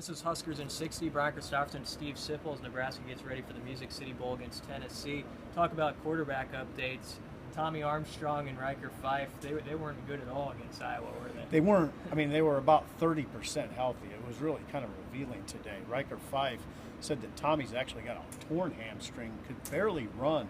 This is Huskers in 60. Brian Christopherson, Steve Sipple as Nebraska gets ready for the Music City Bowl against Tennessee. Talk about quarterback updates. Tommy Armstrong and Riker Fife, they weren't good at all against Iowa, were they? They weren't. I mean, they were about 30% healthy. It was really kind of revealing today. Riker Fife said that Tommy's actually got a torn hamstring, could barely run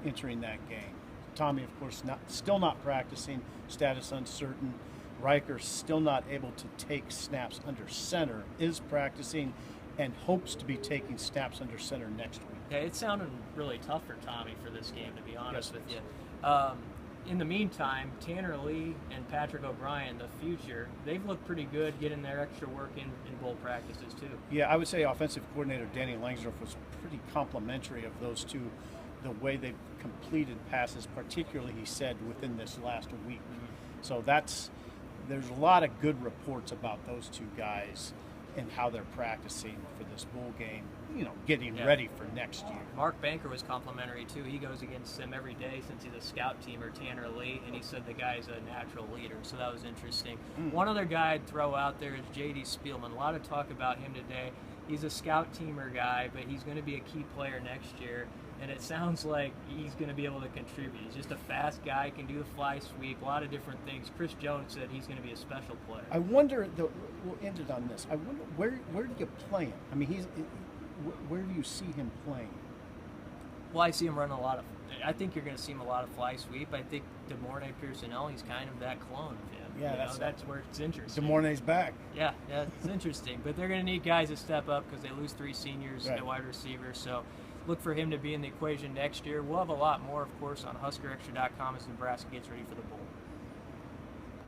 entering that game. Tommy, of course, still not practicing, status uncertain. Riker still not able to take snaps under center, is practicing, and hopes to be taking snaps under center next week. Yeah, it sounded really tough for Tommy for this game, to be honest with you. In the meantime, Tanner Lee and Patrick O'Brien, the future, they've looked pretty good getting their extra work in bowl practices too. Yeah, I would say offensive coordinator Danny Langsdorff was pretty complimentary of those two, the way they've completed passes, particularly, he said, within this last week. So there's a lot of good reports about those two guys and how they're practicing for this bowl game, getting ready for next year. Mark Banker was complimentary too. He goes against them every day since he's a scout teamer, Tanner Lee, and he said the guy's a natural leader, so that was interesting. One other guy I'd throw out there is J.D. Spielman. A lot of talk about him today. He's a scout teamer guy, but he's going to be a key player next year, and it sounds like he's going to be able to contribute. He's just a fast guy, can do the fly sweep, a lot of different things. Chris Jones said he's going to be a special player. I wonder, we'll end it on this, I wonder, where do you play him? I mean, where do you see him playing? Well, I see him running I think you're going to see him a lot of fly sweep. I think pierson-el, he's kind of that clone of him. Yeah, that's where it's interesting. DeMornay's back. Yeah, it's interesting. But they're going to need guys to step up because they lose 3 seniors at wide receiver. So look for him to be in the equation next year. We'll have a lot more, of course, on HuskerExtra.com as Nebraska gets ready for the bowl.